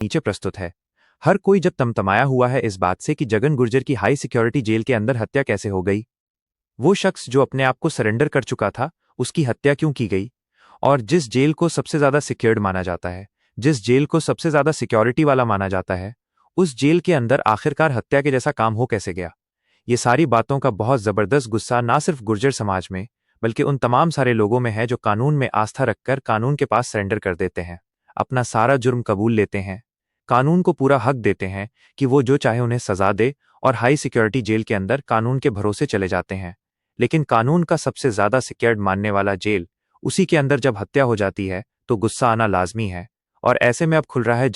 नीचे प्रस्तुत है। हर कोई जब तमतमाया हुआ है इस बात से कि जगन गुर्जर की हाई सिक्योरिटी जेल के अंदर हत्या कैसे हो गई। वो शख्स जो अपने आप को सरेंडर कर चुका था, उसकी हत्या क्यों की गई। और जिस जेल को सबसे ज्यादा सिक्योर्ड माना जाता है, जिस जेल को सबसे ज्यादा सिक्योरिटी वाला माना जाता है, उस जेल के अंदर आखिरकार हत्या के जैसा काम हो कैसे गया। ये सारी बातों का बहुत जबरदस्त गुस्सा ना सिर्फ गुर्जर समाज में बल्कि उन तमाम सारे लोगों में है जो कानून में आस्था रखकर कानून के पास सरेंडर कर देते हैं, अपना सारा जुर्म कबूल लेते हैं, कानून को पूरा हक देते हैं कि वो जो चाहे उन्हें सजा दे और हाई सिक्योरिटी जेल के अंदर कानून के भरोसे चले जाते हैं। लेकिन कानून का सबसे ज्यादा सिक्योर्ड मानने वाला जेल, उसी के अंदर जब हत्या हो जाती है तो गुस्सा आना लाजमी है। और ऐसे में अब खुल रहा है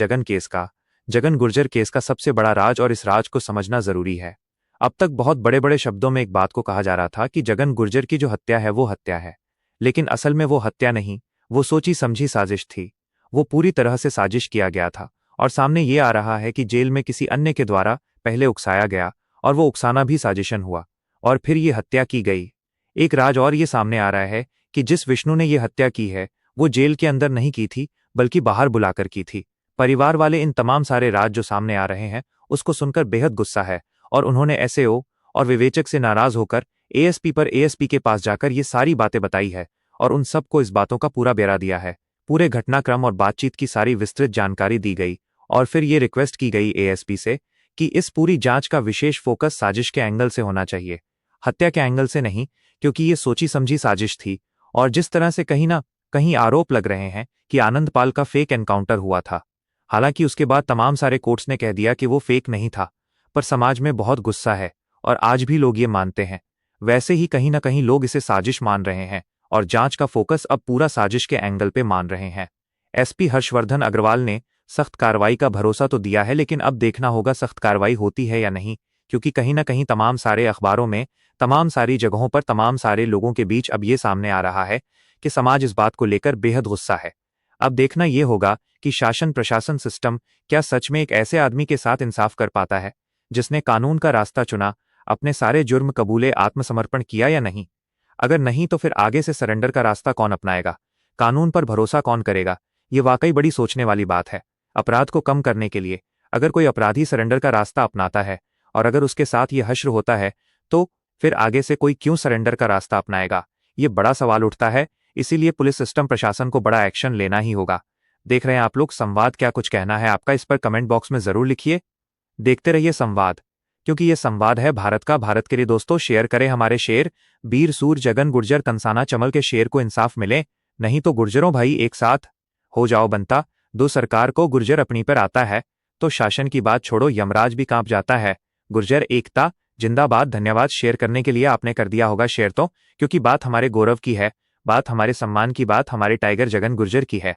जगन गुर्जर केस का सबसे बड़ा राज, और इस राज को समझना जरूरी है। अब तक बहुत बड़े बड़े शब्दों में एक बात को कहा जा रहा था कि जगन गुर्जर की जो हत्या है वो हत्या है, लेकिन असल में वो हत्या नहीं, वो सोची समझी साजिश थी। वो पूरी तरह से साजिश किया गया था और सामने ये आ रहा है कि जेल में किसी अन्य के द्वारा पहले उकसाया गया और वो उकसाना भी साजिशन हुआ और फिर ये हत्या की गई। एक राज और ये सामने आ रहा है कि जिस विष्णु ने ये हत्या की है वो जेल के अंदर नहीं की थी बल्कि बाहर बुलाकर की थी। परिवार वाले इन तमाम सारे राज जो सामने आ रहे हैं उसको सुनकर बेहद गुस्सा है और उन्होंने एसएओ और विवेचक से नाराज होकर एएसपी के पास जाकर ये सारी बातें बताई है और उन सबको इस बातों का पूरा ब्यौरा दिया है। पूरे घटनाक्रम और बातचीत की सारी विस्तृत जानकारी दी गई और फिर ये रिक्वेस्ट की गई एएसपी से कि इस पूरी जांच का विशेष फोकस साजिश के एंगल से होना चाहिए, हत्या के एंगल से नहीं, क्योंकि ये सोची समझी साजिश थी। और जिस तरह से कहीं ना कहीं आरोप लग रहे हैं कि आनंदपाल का फेक एनकाउंटर हुआ था, हालांकि उसके बाद तमाम सारे कोर्ट्स ने कह दिया कि वो फेक नहीं था, पर समाज में बहुत गुस्सा है और आज भी लोग ये मानते हैं। वैसे ही कहीं ना कहीं लोग इसे साजिश मान रहे हैं और जांच का फोकस अब पूरा साजिश के एंगल पे मान रहे हैं। एसपी हर्षवर्धन अग्रवाल ने सख्त कार्रवाई का भरोसा तो दिया है, लेकिन अब देखना होगा सख्त कार्रवाई होती है या नहीं, क्योंकि कहीं ना कहीं तमाम सारे अखबारों में, तमाम सारी जगहों पर, तमाम सारे लोगों के बीच अब ये सामने आ रहा है कि समाज इस बात को लेकर बेहद गुस्सा है। अब देखना यह होगा कि शासन प्रशासन सिस्टम क्या सच में एक ऐसे आदमी के साथ इंसाफ कर पाता है जिसने कानून का रास्ता चुना, अपने सारे जुर्म कबूले, आत्मसमर्पण किया या नहीं। अगर नहीं तो फिर आगे से सरेंडर का रास्ता कौन अपनाएगा, कानून पर भरोसा कौन करेगा। ये वाकई बड़ी सोचने वाली बात है। अपराध को कम करने के लिए अगर कोई अपराधी सरेंडर का रास्ता अपनाता है और अगर उसके साथ ये हश्र होता है तो फिर आगे से कोई क्यों सरेंडर का रास्ता अपनाएगा, ये बड़ा सवाल उठता है। इसीलिए पुलिस सिस्टम प्रशासन को बड़ा एक्शन लेना ही होगा। देख रहे हैं आप लोग संवाद, क्या कुछ कहना है आपका इस पर कमेंट बॉक्स में जरूर लिखिए। देखते रहिए संवाद, क्योंकि ये संवाद है भारत का। भारत के लिए दोस्तों शेयर करें हमारे शेर, बीर सूर जगन गुर्जर कंसाना चमल के शेर को इंसाफ मिले, नहीं तो गुर्जरों भाई एक साथ हो जाओ बनता। दो सरकार को गुर्जर अपनी पर आता है तो शासन की बात छोड़ो यमराज भी कांप जाता है। गुर्जर एकता जिंदाबाद। धन्यवाद शेयर करने के लिए। आपने कर दिया होगा शेयर तो, क्योंकि बात हमारे गौरव की है, बात हमारे सम्मान की, बात हमारे टाइगर जगन गुर्जर की है।